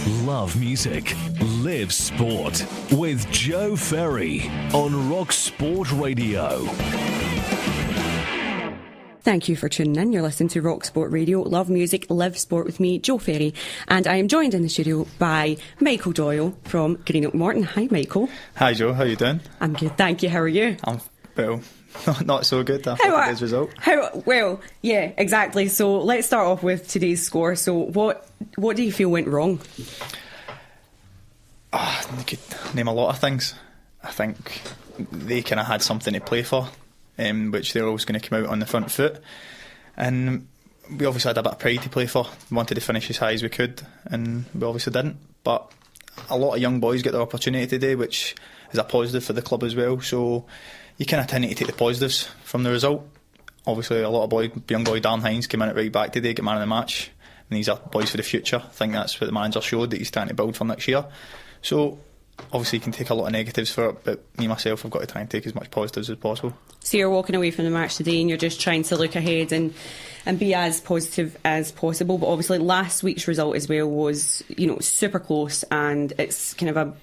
Love music, live sport with Joe Ferry on RockSport Radio. Thank you for tuning in. You're listening to RockSport Radio. Love music, live sport with me, Joe Ferry. And I am joined in the studio by Michael Doyle from Greenock Morton. Hi, Michael. Hi, Joe. How you doing? I'm good, thank you. How are you? I'm, well, not so good after today's result. Well, yeah, exactly. So let's start off with today's score. So what do you feel went wrong? You could name a lot of things. I think they kind of had something to play for, which they're always going to come out on the front foot. And we obviously had a bit of pride to play for. We wanted to finish as high as we could, and we obviously didn't. But a lot of young boys get the opportunity today, which is a positive for the club as well. So you kind of tend to take the positives from the result. Obviously, a lot of young boy Darren Hines came in at right back today, get man of the match. And these are boys for the future. I think that's what the manager showed, that he's trying to build for next year. So obviously you can take a lot of negatives for it, but me myself, I've got to try and take as much positives as possible. So you're walking away from the match today and you're just trying to look ahead and be as positive as possible. But obviously last week's result as well was, super close, and it's kind of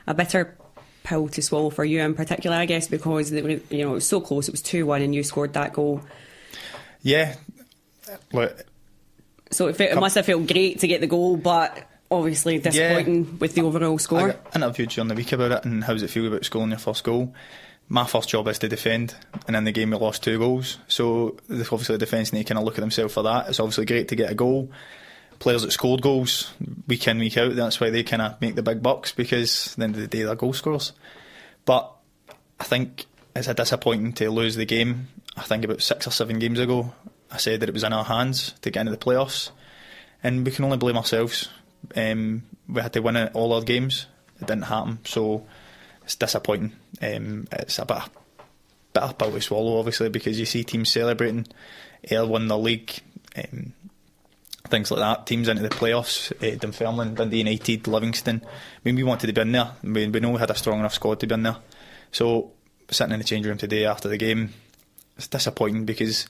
a bitter pill to swallow for you in particular, I guess, because it was so close. It was 2-1 and you scored that goal. Yeah. So it must have felt great to get the goal, but obviously disappointing with the overall score. I got interviewed during the week about it, and how does it feel about scoring your first goal. My first job is to defend, and in the game we lost 2 goals, so obviously the defence need to kind of look at themselves for that. It's obviously great to get a goal. Players that scored goals week in, week out, that's why they kind of make the big bucks, because at the end of the day they're goal scorers. But I think it's a disappointing to lose the game. I think about 6 or 7 games ago I said that it was in our hands to get into the playoffs, and we can only blame ourselves. We had to win all our games. It didn't happen, so it's disappointing. It's a bit of pill to swallow, obviously, because you see teams celebrating, Ayr won the league, things like that, teams into the playoffs, Dunfermline, Dundee United, Livingston. We wanted to be in there. We know we had a strong enough squad to be in there. So sitting in the change room today after the game, it's disappointing, because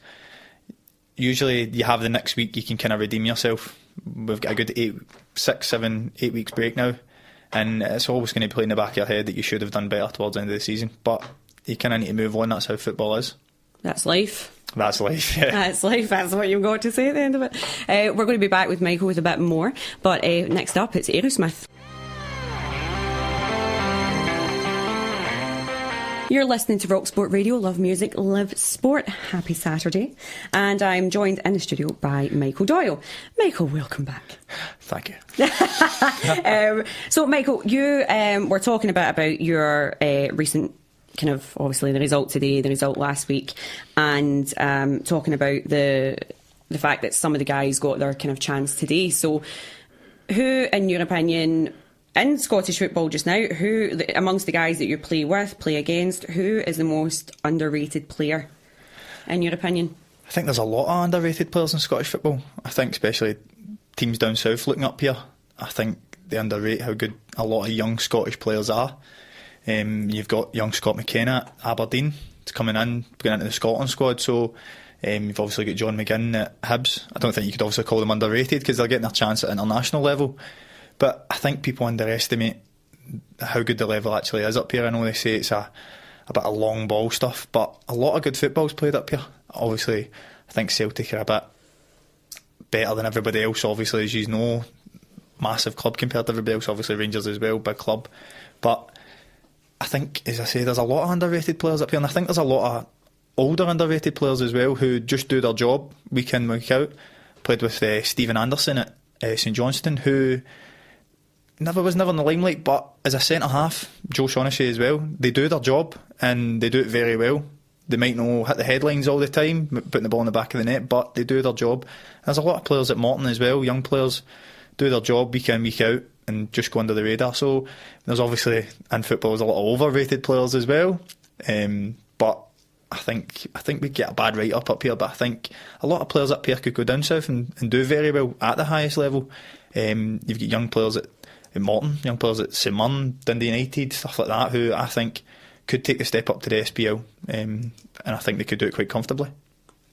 usually you have the next week you can kind of redeem yourself. We've got a good 6, 7, 8 weeks break now, and it's always going to play in the back of your head that you should have done better towards the end of the season, but you kind of need to move on. That's how football is. That's life. That's life, yeah. That's life, that's what you've got to say at the end of it. We're going to be back with Michael with a bit more, but next up it's Aerosmith. You're listening to RockSport Radio, love music, live sport. Happy Saturday. And I'm joined in the studio by Michael Doyle. Michael, welcome back. Thank you. So, Michael, you were talking about your recent kind of, obviously, the result today, the result last week, and talking about the fact that some of the guys got their kind of chance today. So, who, in your opinion, in Scottish football just now, who amongst the guys that you play with, play against, who is the most underrated player, in your opinion? I think there's a lot of underrated players in Scottish football. I think especially teams down south looking up here, I think they underrate how good a lot of young Scottish players are. You've got young Scott McKenna at Aberdeen, coming in, going into the Scotland squad. So you've obviously got John McGinn at Hibs. I don't think you could obviously call them underrated, because they're getting their chance at international level. But I think people underestimate how good the level actually is up here. I know they say it's a bit of long ball stuff, but a lot of good football's played up here. Obviously, I think Celtic are a bit better than everybody else, obviously, as you know. Massive club compared to everybody else. Obviously, Rangers as well, big club. But I think, as I say, there's a lot of underrated players up here, and I think there's a lot of older underrated players as well who just do their job week in, week out. Played with Stephen Anderson at St Johnstone, who was never in the limelight, but as a centre-half, Joe Shaughnessy as well, they do their job and they do it very well. They might not hit the headlines all the time, putting the ball in the back of the net, but they do their job. There's a lot of players at Morton as well, young players, do their job week in, week out, and just go under the radar. So there's obviously, in football, there's a lot of overrated players as well, but I think we get a bad write up here, but I think a lot of players up here could go down south and do very well at the highest level. You've got young players at Morton, young players at St Mirren, Dundee United, stuff like that, who I think could take the step up to the SPL, and I think they could do it quite comfortably.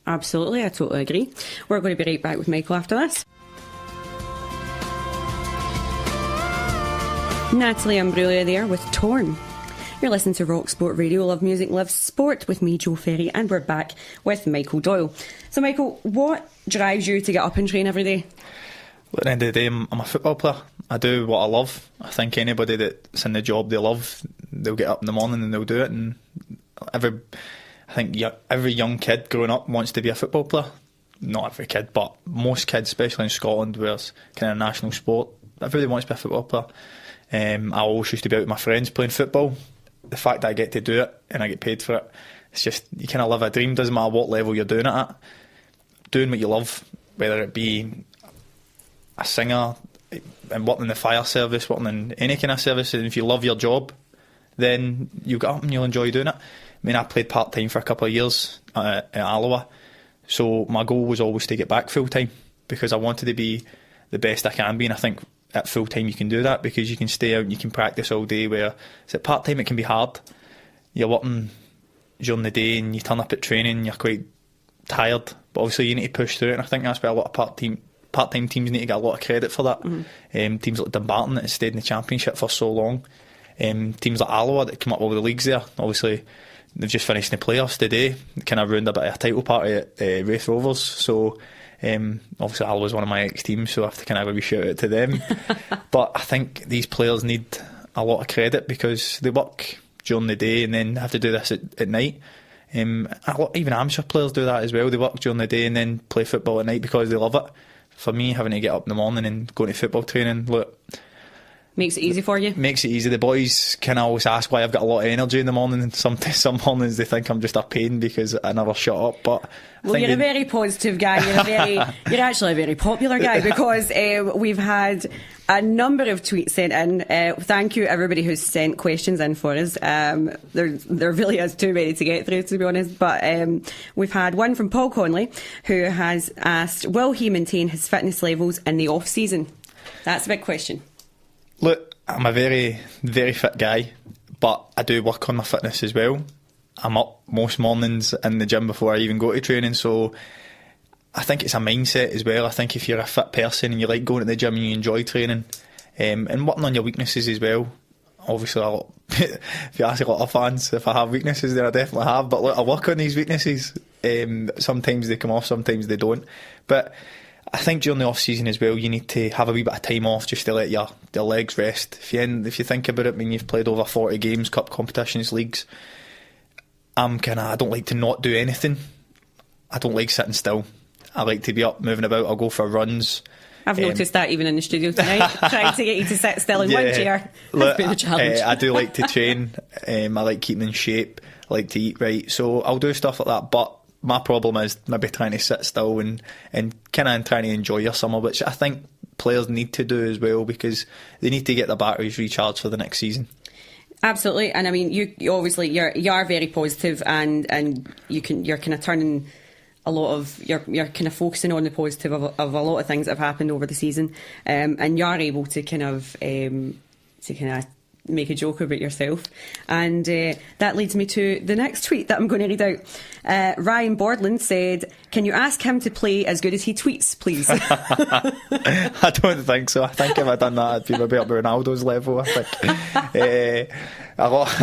Absolutely, I totally agree. We're going to be right back with Michael after this. Natalie Imbruglia there with Torn. You're listening to RockSport Radio, Love Music, Love Sport with me, Jo Ferry, and we're back with Michael Doyle. So Michael, what drives you to get up and train every day? At the end of the day, I'm a football player. I do what I love. I think anybody that's in the job they love, they'll get up in the morning and they'll do it. And every young kid growing up wants to be a football player. Not every kid, but most kids, especially in Scotland, where it's kind of a national sport, everybody wants to be a football player. I always used to be out with my friends playing football. The fact that I get to do it and I get paid for it, it's just, you kind of live a dream. Doesn't matter what level you're doing it at. Doing what you love, whether it be a singer and working in the fire service, working in any kind of service, and if you love your job, then you get up and you'll enjoy doing it. I mean, I played part-time for a couple of years at Alloa, so my goal was always to get back full-time because I wanted to be the best I can be, and I think at full time you can do that because you can stay out and you can practice all day, where at part time it can be hard. You're working during the day and you turn up at training, you're quite tired, but obviously you need to push through it, and I think that's why a lot of part-time teams need to get a lot of credit for that. Teams like Dumbarton that have stayed in the Championship for so long, teams like Alloa that come up with all the leagues there, obviously they've just finished the playoffs today, kind of ruined a bit of a title party at Wraith Rovers, so obviously Alloa was one of my ex-teams, so I have to kind of have a wee shout out to them. But I think these players need a lot of credit because they work during the day and then have to do this at night. Even amateur players do that as well. They work during the day and then play football at night because they love it. For me, having to get up in the morning and go to football training, look, makes it easy for you? Makes it easy. The boys can always ask why I've got a lot of energy in the morning, and some mornings they think I'm just a pain because I never shut up. But you're a very positive guy. You're actually a very popular guy because we've had a number of tweets sent in. Thank you everybody who's sent questions in for us. There really is too many to get through, to be honest. But we've had one from Paul Conley who has asked, will he maintain his fitness levels in the off season? That's a big question. Look, I'm a very, very fit guy, but I do work on my fitness as well. I'm up most mornings in the gym before I even go to training, so I think it's a mindset as well. I think if you're a fit person and you like going to the gym and you enjoy training, and working on your weaknesses as well. Obviously, if you ask a lot of fans if I have weaknesses, then I definitely have, but look, I work on these weaknesses. Sometimes they come off, sometimes they don't. But I think during the off season as well, you need to have a wee bit of time off just to let your legs rest. If you think about it, I mean, you've played over 40 games, cup competitions, leagues. I don't like to not do anything. I don't like sitting still. I like to be up, moving about. I'll go for runs. I've noticed that even in the studio tonight, trying to get you to sit still in one chair. That's been a challenge. I do like to train. I like keeping in shape. I like to eat right. So I'll do stuff like that, but my problem is maybe trying to sit still and kind of trying to enjoy your summer, which I think players need to do as well because they need to get their batteries recharged for the next season. Absolutely, and I mean, you obviously you are very positive, and you're kind of turning a lot of you're kind of focusing on the positive of a lot of things that have happened over the season, and you are able to kind of make a joke about yourself, and that leads me to the next tweet that I'm going to read out. Ryan Bordland said, can you ask him to play as good as he tweets, please? I don't think so. I think if I'd done that, I'd be maybe up Ronaldo's level. I think a lot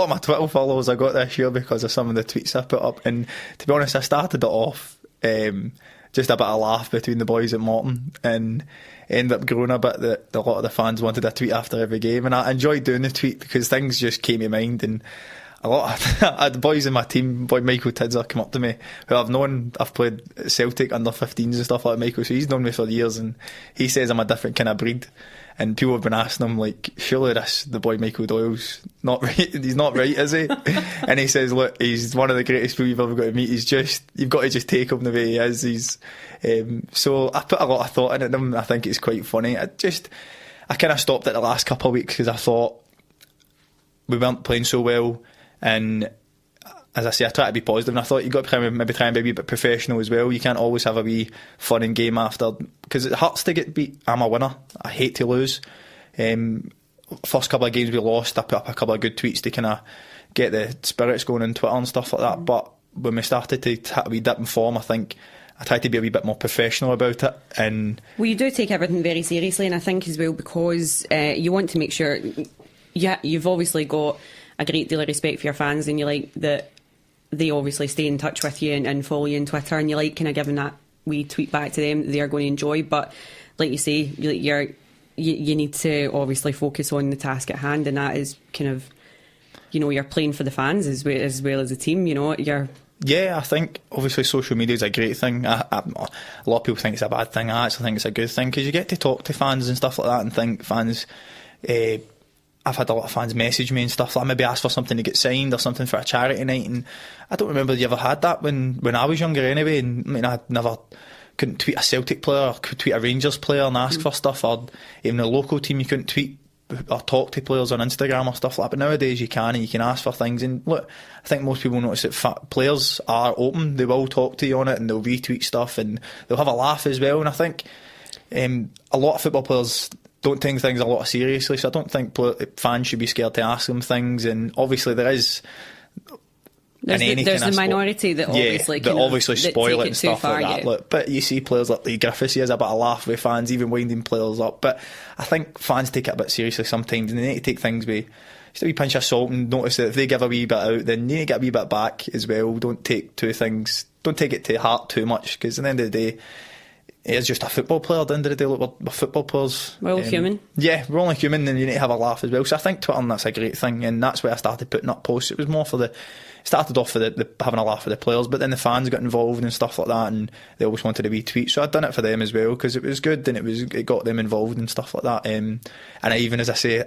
of my Twitter followers I got this year because of some of the tweets I put up, and to be honest, I started it off just a bit of laugh between the boys at Morton, and ended up growing a bit that a lot of the fans wanted a tweet after every game, and I enjoyed doing the tweet because things just came to mind, and a lot of the boys in my team, boy Michael Tidser, come up to me, who I've played Celtic under 15s and stuff like Michael, so he's known me for years, and he says I'm a different kind of breed. And people have been asking him, like, surely the boy Michael Doyle's not right. He's not right, is he? And he says, look, he's one of the greatest people you've ever got to meet. You've got to just take him the way he is. So I put a lot of thought into him. I think it's quite funny. I kind of stopped it the last couple of weeks because I thought we weren't playing so well. And as I say, I try to be positive, and I thought you've got to maybe try and be a wee bit professional as well. You can't always have a wee fun and game after, because it hurts to get beat. I'm a winner. I hate to lose. First couple of games we lost, I put up a couple of good tweets to kind of get the spirits going on Twitter and stuff like that. But when we started to hit a wee dip in form, I think I try to be a wee bit more professional about it. And well, you do take everything very seriously, and I think as well because you want to make sure. Yeah, you've obviously got a great deal of respect for your fans, and you like that they obviously stay in touch with you and follow you on Twitter, and you like kind of giving that wee tweet back to them that they're going to enjoy. But like you say, you need to obviously focus on the task at hand, and that is kind of, you know, you're playing for the fans as well as the team. You know, Yeah, I think obviously social media is a great thing. A lot of people think it's a bad thing. I actually think it's a good thing because you get to talk to fans and stuff like that, and think fans. I've had a lot of fans message me and stuff like maybe ask for something to get signed or something for a charity night, and I don't remember you ever had that when I was younger anyway. And I mean, I couldn't tweet a Celtic player or could tweet a Rangers player and ask for stuff, or even a local team you couldn't tweet or talk to players on Instagram or stuff like that. But nowadays you can, and you can ask for things. And look, I think most people notice that players are open. They will talk to you on it, and they'll retweet stuff, and they'll have a laugh as well. And I think a lot of football players don't take things a lot seriously, so I don't think fans should be scared to ask them things. And obviously there's the minority that obviously spoil it and stuff like that. Look, but you see players like Lee Griffiths, he has a bit of laugh with fans, even winding players up. But I think fans take it a bit seriously sometimes, and they need to take things with just a wee pinch of salt, and notice that if they give a wee bit out, then you need to get a wee bit back as well. Don't take it to heart too much, because at the end of the day, it's just a football player. At the end of the day, look, we're football players. We're all human. Yeah, we're only human, and you need to have a laugh as well. So I think Twitter, that's a great thing, and that's where I started putting up posts. It was more started off for the having a laugh for the players, but then the fans got involved and stuff like that, and they always wanted to retweet. So I'd done it for them as well, because it was good, and it got them involved and stuff like that. And even, as I say,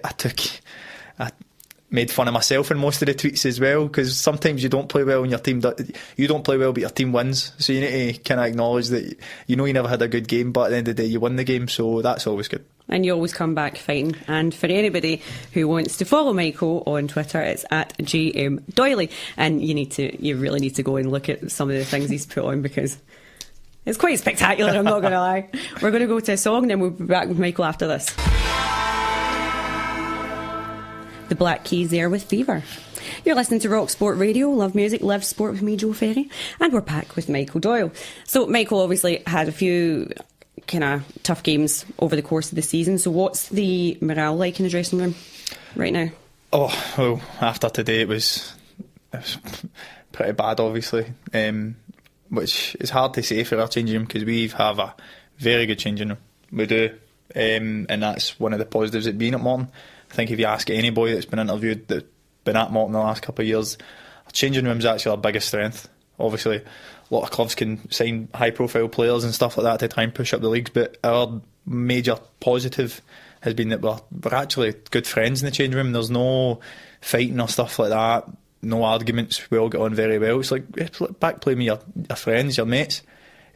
I made fun of myself in most of the tweets as well, because sometimes you don't play well and you don't play well but your team wins, so you need to kind of acknowledge that you never had a good game, but at the end of the day you win the game, so that's always good. And you always come back fighting. And for anybody who wants to follow Michael on Twitter, it's at JM Doyley, and you really need to go and look at some of the things he's put on, because it's quite spectacular, I'm not going to lie. We're going to go to a song, and then we'll be back with Michael after this. The Black Keys there with Fever. You're listening to RockSport Radio, love music, live sport with me, Jo Ferry, and we're back with Michael Doyle. So Michael obviously had a few kind of tough games over the course of the season, so what's the morale like in the dressing room right now? Oh, well, after today it was pretty bad, obviously, which is hard to say for our changing room, because we have a very good changing room. We do, and that's one of the positives of being at Morton. I think if you ask anybody that's been interviewed that's been at Morton the last couple of years, our changing room's actually our biggest strength. Obviously, a lot of clubs can sign high-profile players and stuff like that to try and push up the leagues, but our major positive has been that we're actually good friends in the changing room. There's no fighting or stuff like that, no arguments. We all get on very well. It's like back playing with your friends, your mates,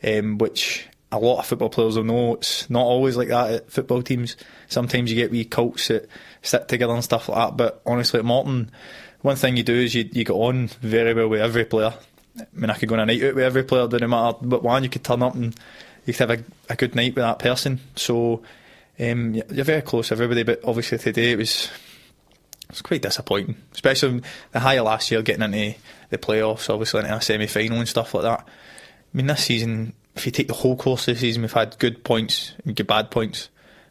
which a lot of football players will know. It's not always like that at football teams. Sometimes you get wee cults that sit together and stuff like that, but honestly at Morton, one thing you do is you get on very well with every player. I mean, I could go on a night out with every player, doesn't matter but one, you could turn up and you could have a good night with that person. So you're very close to everybody, but obviously today it was quite disappointing, especially the high of last year, getting into the playoffs, obviously into a semi-final and stuff like that. I mean, this season, if you take the whole course of the season, we've had good points and good bad points,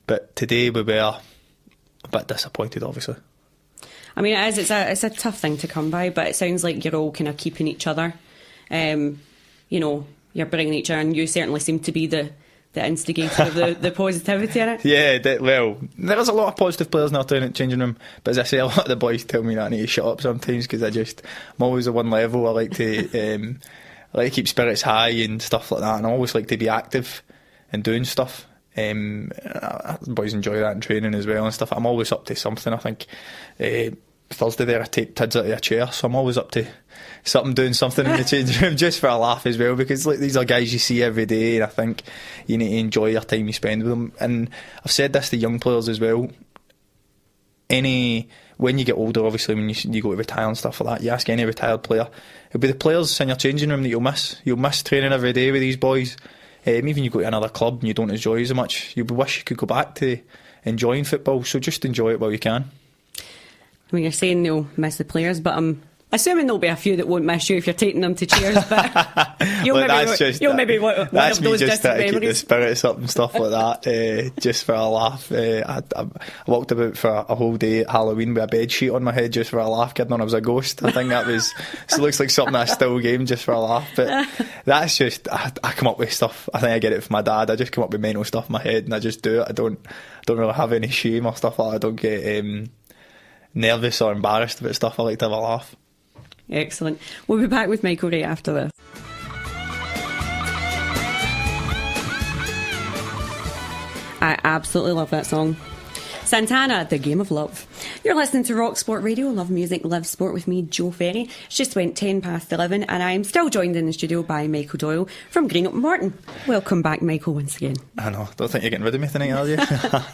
but today we were a bit disappointed, obviously. I mean, it's a tough thing to come by, but it sounds like you're all kind of keeping each other. You're bringing each other, and you certainly seem to be the instigator of the positivity in it. Yeah, well, there's a lot of positive players in our changing room, but as I say, a lot of the boys tell me that I need to shut up sometimes, because I'm always at one level. I like to keep spirits high and stuff like that, and I always like to be active and doing stuff. The boys enjoy that in training as well and stuff. I'm always up to something. I think Thursday there I take Tids out of a chair, so I'm always up to doing something in the changing room just for a laugh as well, because these are guys you see every day, and I think you need to enjoy your time you spend with them. And I've said this to young players as well, when you get older, obviously when you go to retire and stuff like that, you ask any retired player, it'll be the players in your changing room that you'll miss training every day with these boys. Even you go to another club and you don't enjoy as much, you wish you could go back to enjoying football, so just enjoy it while you can. I mean, you're saying they'll miss the players, but I'm Assuming there'll be a few that won't miss you if you're taking them to cheers, but you'll maybe one of those distant memories. Keep the spirits up and stuff like that, just for a laugh. I walked about for a whole day at Halloween with a bed sheet on my head just for a laugh, kidding on I was a ghost. I think that was, it looks like something I still game just for a laugh, but that's just, I come up with stuff. I think I get it from my dad. I just come up with mental stuff in my head and I just do it. I don't really have any shame or stuff like that. I don't get nervous or embarrassed about stuff. I like to have a laugh. Excellent. We'll be back with Michael right after this. I absolutely love that song. Santana, The Game of Love. You're listening to RockSport Radio, Love Music, Live Sport with me, Jo Ferry. It's just went 10 past 11 and I'm still joined in the studio by Michael Doyle from Green Up Morton. Welcome back, Michael, once again. I know, don't think you're getting rid of me tonight, are you?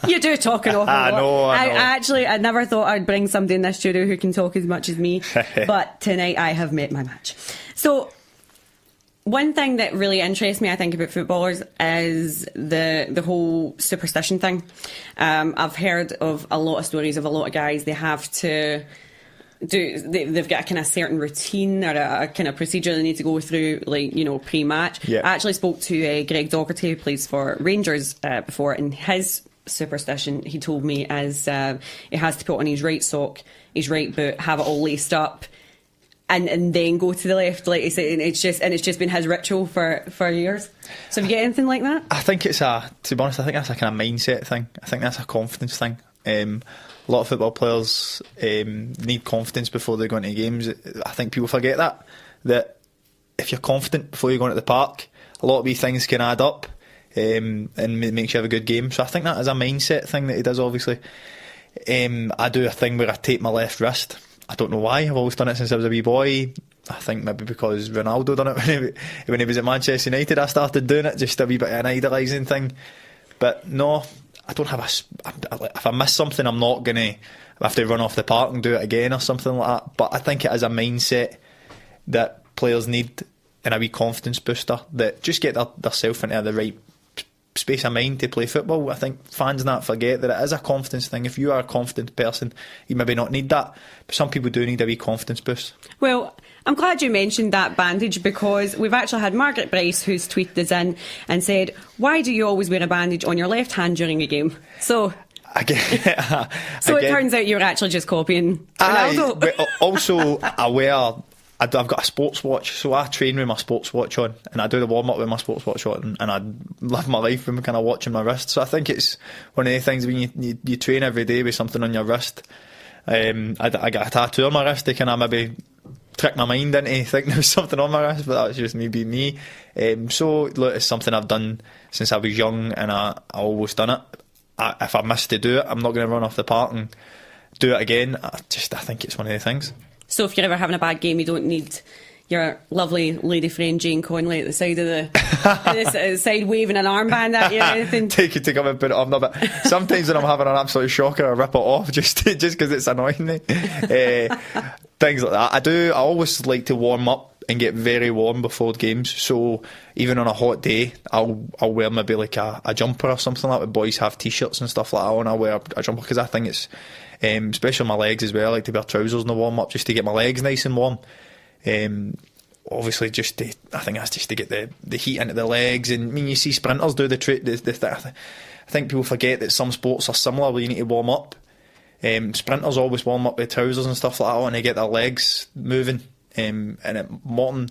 You do talk an awful lot. I know. I never thought I'd bring somebody in this studio who can talk as much as me, but tonight I have met my match. So, one thing that really interests me, I think, about footballers is the whole superstition thing. I've heard of a lot of stories of a lot of guys, they have to they've got a kind of certain routine or a kind of procedure they need to go through, like, you know, pre-match. Yeah. I actually spoke to Greg Docherty, who plays for Rangers before, and his superstition, he told me, is he has to put on his right sock, his right boot, have it all laced up, and then go to the left, like you say, and it's just been his ritual for years. So have you got anything like that? I think to be honest, I think that's a kind of mindset thing. I think that's a confidence thing. A lot of football players need confidence before they go into games. I think people forget that if you're confident before you go into the park, a lot of these things can add up, and it makes you have a good game. So I think that is a mindset thing that he does, obviously. I do a thing where I tape my left wrist. I don't know why, I've always done it since I was a wee boy. I think maybe because Ronaldo done it when he was at Manchester United. I started doing it, just a wee bit of an idolising thing. But no, I don't have if I miss something, I'm not going to have to run off the park and do it again or something like that. But I think it is a mindset that players need, and a wee confidence booster that just get themselves into the right space of mind to play football. I think fans not forget that it is a confidence thing. If you are a confident person, you maybe not need that, but some people do need a wee confidence boost. Well, I'm glad you mentioned that bandage, because we've actually had Margaret Bryce, who's tweeted us in and said, why do you always wear a bandage on your left hand during a game? So it turns out you're actually just copying Ronaldo. Also, I've got a sports watch, so I train with my sports watch on, and I do the warm up with my sports watch on, and I live my life with kind of watching my wrist. So I think it's one of the things when you train every day with something on your wrist. I got a tattoo on my wrist to kind of maybe trick my mind into thinking there was something on my wrist, but that's just me being me. So look, it's something I've done since I was young, and I always done it. If I miss to do it, I'm not going to run off the park and do it again. I think it's one of the things. So if you're ever having a bad game, you don't need your lovely lady friend Jane Conley at the side of the side waving an armband at you or anything. Take it to come and put it on. No, but sometimes when I'm having an absolute shocker, I rip it off just because it's annoying me. Things like that. I always like to warm up and get very warm before games. So even on a hot day, I'll wear maybe like a jumper or something like that. When boys have t-shirts and stuff like that on, I'll wear a jumper because I think it's especially on my legs as well. I like to wear trousers in the warm up just to get my legs nice and warm. Obviously, I think that's just to get the heat into the legs. And I mean, you see sprinters do the thing. I think people forget that some sports are similar where you need to warm up. Sprinters always warm up with trousers and stuff like that and they get their legs moving. And at Morton,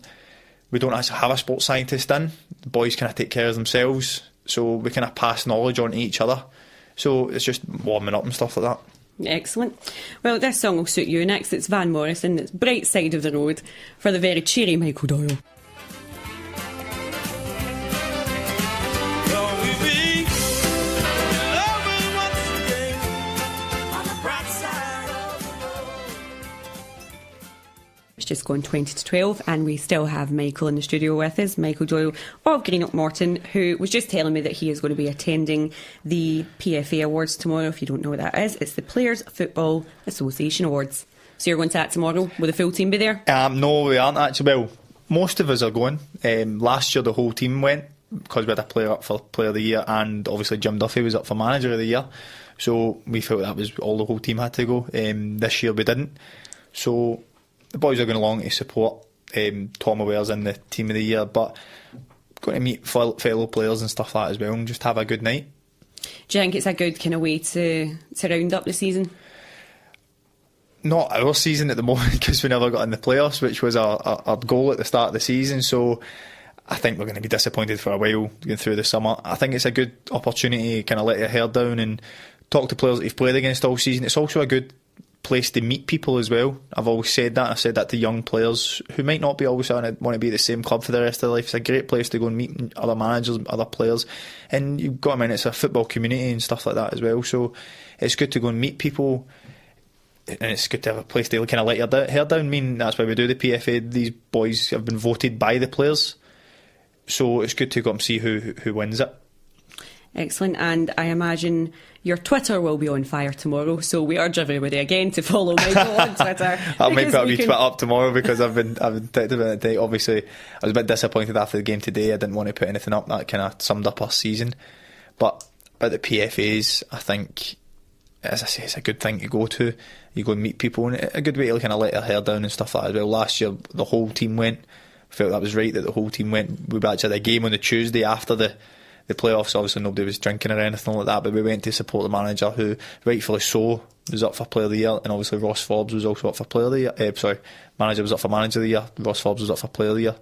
we don't actually have a sports scientist in. The boys kind of take care of themselves, so we kind of pass knowledge on to each other. So it's just warming up and stuff like that. Excellent. Well, this song will suit you next. It's Van Morrison. It's Bright Side of the Road for the very cheery Michael Doyle. It's just gone 20 to 12 and we still have Michael in the studio with us, Michael Doyle of Green Up Morton, who was just telling me that he is going to be attending the PFA Awards tomorrow. If you don't know what that is, it's the Players Football Association Awards. So you're going to that tomorrow? Will the full team be there? No, we aren't actually. Well, most of us are going. Last year the whole team went because we had a player up for Player of the Year, and obviously Jim Duffy was up for Manager of the Year. So we felt that was all the whole team had to go. This year we didn't. So the boys are going along to support Tom Aware's in the team of the year, but going to meet fellow players and stuff like that as well, and just have a good night. Do you think it's a good kind of way to round up the season? Not our season at the moment, because we never got in the playoffs, which was our goal at the start of the season. So I think we're going to be disappointed for a while going through the summer. I think it's a good opportunity to kind of let your hair down and talk to players that you've played against all season. It's also a good place to meet people as well. I've always said that. I've said that to young players who might not be always want to be at the same club for the rest of their life. It's a great place to go and meet other managers, other players, and you've got it's a football community and stuff like that as well. So it's good to go and meet people, and it's good to have a place to kind of let your hair down. I mean, that's why we do the PFA. These boys have been voted by the players, so it's good to go and see who wins it. Excellent. And I imagine your Twitter will be on fire tomorrow, so we urge everybody again to follow Michael on Twitter. I might put a wee tweet up tomorrow, because I've been texted about it today. Obviously, I was a bit disappointed after the game today. I didn't want to put anything up that kind of summed up our season, but at the PFAs, I think, as I say, it's a good thing to go to. You go and meet people, and a good way to kind of let your hair down and stuff like that as well. Last year, the whole team went. I felt that was right that the whole team went. We actually had a game on the Tuesday after the playoffs. Obviously nobody was drinking or anything like that, but we went to support the manager, who rightfully so was up for Player of the Year, and obviously Ross Forbes was also up for Player of the Year. Manager was up for Manager of the Year, Ross Forbes was up for Player of the Year,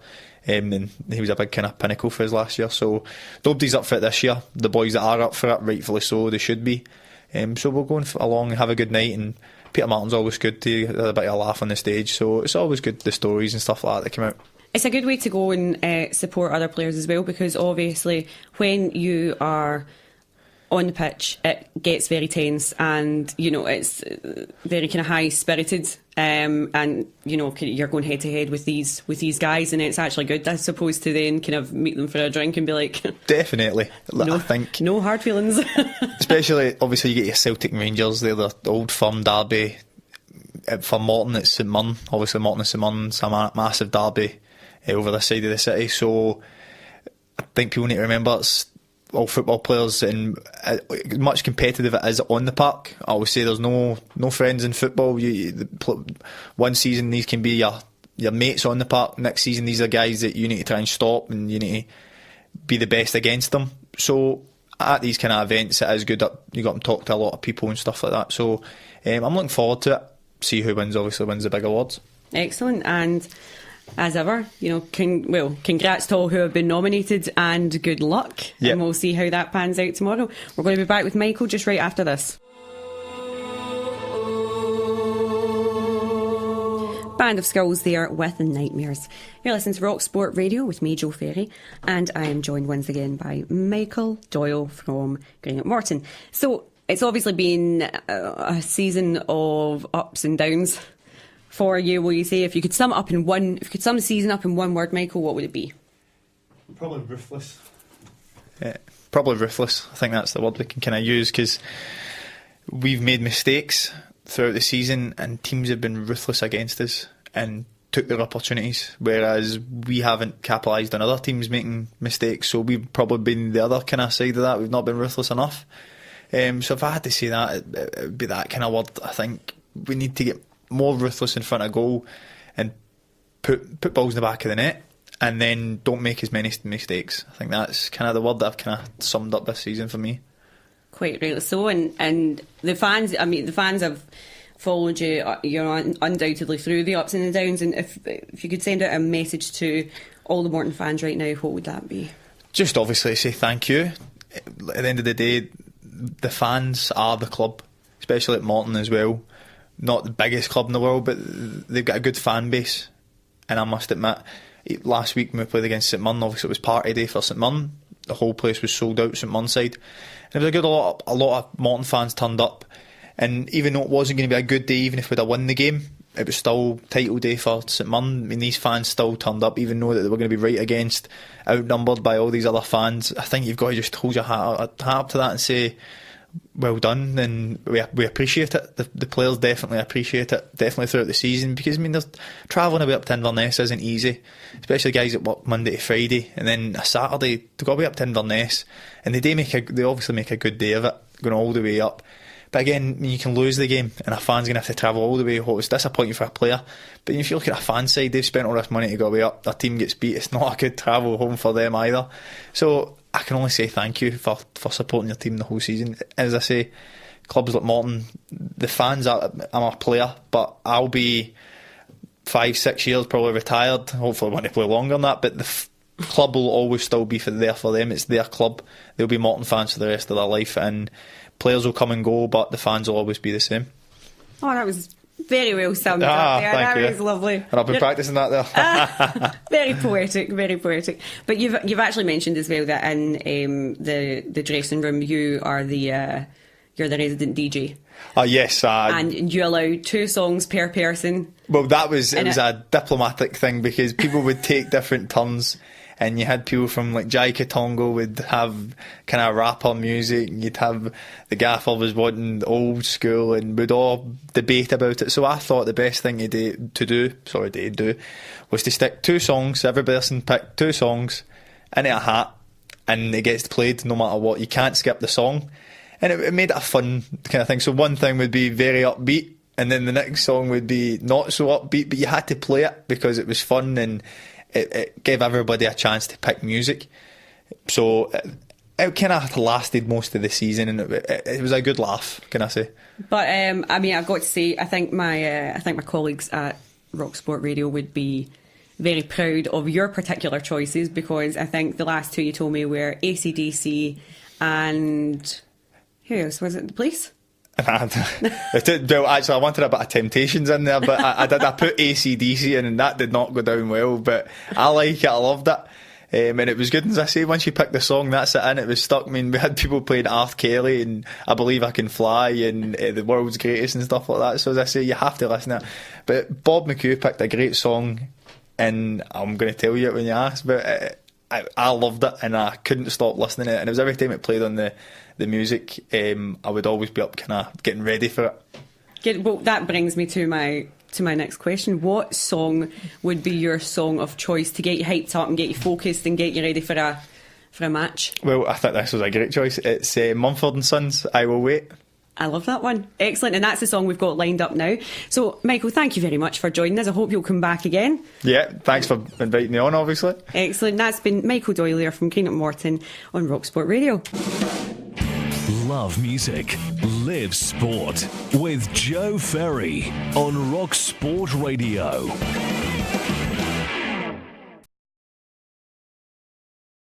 and he was a big kind of pinnacle for us last year. So nobody's up for it this year. The boys that are up for it, rightfully so, they should be. So we're going along and have a good night, and Peter Martin's always good to have a bit of a laugh on the stage, so it's always good, the stories and stuff like that come out. It's a good way to go and support other players as well, because obviously when you are on the pitch it gets very tense, and it's very kind of high spirited, and you're going head to head with these guys, and it's actually good, I suppose, to then kind of meet them for a drink and be like, definitely, I think no hard feelings. Especially obviously you get your Celtic and Rangers, they're the old firm derby. For Morton it's St Mirren, obviously Morton and St Mirren's a massive derby over this side of the city, so I think people need to remember it's all football players, and much competitive it is on the park. I always say there's no friends in football. One season these can be your mates on the park, next season these are guys that you need to try and stop, and you need to be the best against them. So at these kind of events it is good that you got to talk to a lot of people and stuff like that, so I'm looking forward to it. See who wins the big awards. Excellent. And as ever, congrats to all who have been nominated, and good luck. Yep. And we'll see how that pans out tomorrow. We're going to be back with Michael just right after this. Band of Skulls there with Nightmares. You're listening to RockSport Radio with me, Jo Ferry, and I am joined once again by Michael Doyle from Morton. So it's obviously been a season of ups and downs for you. Will you say, if you could sum the season up in one word, Michael, what would it be? Probably ruthless. Yeah, probably ruthless. I think that's the word we can kind of use, because we've made mistakes throughout the season and teams have been ruthless against us and took their opportunities, whereas we haven't capitalised on other teams making mistakes, so we've probably been the other kind of side of that. We've not been ruthless enough. So if I had to say that, it would be that kind of word. I think we need to get more ruthless in front of goal and put balls in the back of the net, and then don't make as many mistakes. I think that's kind of the word that I've kind of summed up this season for me. Quite rightly so, and the fans have followed you, undoubtedly through the ups and the downs, and if you could send out a message to all the Morton fans right now, what would that be? Just obviously say thank you. At the end of the day, the fans are the club, especially at Morton as well. Not the biggest club in the world, but they've got a good fan base, and I must admit, last week when we played against St Mirren, obviously it was party day for St Mirren. The whole place was sold out, St Mirren side, and it was a lot of Morton fans turned up. And even though it wasn't going to be a good day, even if we'd have won the game, it was still title day for St Mirren. I mean, these fans still turned up, even though that they were going to be right against, outnumbered by all these other fans. I think you've got to just hold your hat up to that and say, well done, and we appreciate it. The players definitely appreciate it, definitely throughout the season, because I mean, travelling away up to Inverness isn't easy, especially guys that work Monday to Friday, and then a Saturday to go away up to Inverness, and they obviously make a good day of it, going all the way up. But again, you can lose the game and a fan's going to have to travel all the way home. It's disappointing for a player. But if you look at a fan side, they've spent all this money to go way up. Their team gets beat. It's not a good travel home for them either. So I can only say thank you for supporting your team the whole season. As I say, clubs like Morton, the fans I'm a player, but I'll be 5-6 years probably retired. Hopefully I want to play longer than that. But the club will always still be there for them. It's their club. They'll be Morton fans for the rest of their life, and players will come and go, but the fans will always be the same. Oh, that was very well summed up there. Thank That you. was lovely. And I've been practising that there. Very poetic, very poetic. But you've actually mentioned as well that in the dressing room you are you're the resident DJ. Yes. And you allow 2 songs per person. Well, it was a diplomatic thing because people would take different turns, and you had people from like Jai Katongo would have kind of rapper music, and you'd have the gaffer was wanting old school, and we'd all debate about it. So I thought the best thing to do was to stick 2 songs. Every person picked 2 songs into a hat, and it gets played no matter what. You can't skip the song, and it made it a fun kind of thing. So one thing would be very upbeat, and then the next song would be not so upbeat, but you had to play it because it was fun, and it gave everybody a chance to pick music. So it kind of lasted most of the season, and it was a good laugh, can I say? But I mean, I've got to say, I think my colleagues at RockSport Radio would be very proud of your particular choices, because I think the last 2 you told me were AC/DC and who else was it? The Police. Well, actually, I wanted a bit of Temptations in there, but I put AC/DC in, and that did not go down well. But I like it, I loved it, and it was good. As I say, once you picked the song, that's it in. It was stuck. I mean, we had people playing R. Kelly and I Believe I Can Fly and The World's Greatest and stuff like that. So as I say, you have to listen to it. But Bob McHugh picked a great song, and I'm going to tell you it when you ask, but I loved it, and I couldn't stop listening to it. And it was every time it played on the music, I would always be up kind of getting ready for it. Well, that brings me to my next question. What song would be your song of choice to get you hyped up and get you focused and get you ready for a match? Well, I think this was a great choice. It's Mumford & Sons, I Will Wait. I love that one. Excellent. And that's the song we've got lined up now. So, Michael, thank you very much for joining us. I hope you'll come back again. Yeah, thanks for inviting me on, obviously. Excellent. That's been Michael Doyle here from Greenock Morton on RockSport Radio. Love music, live sport with Jo Ferry on RockSport Radio.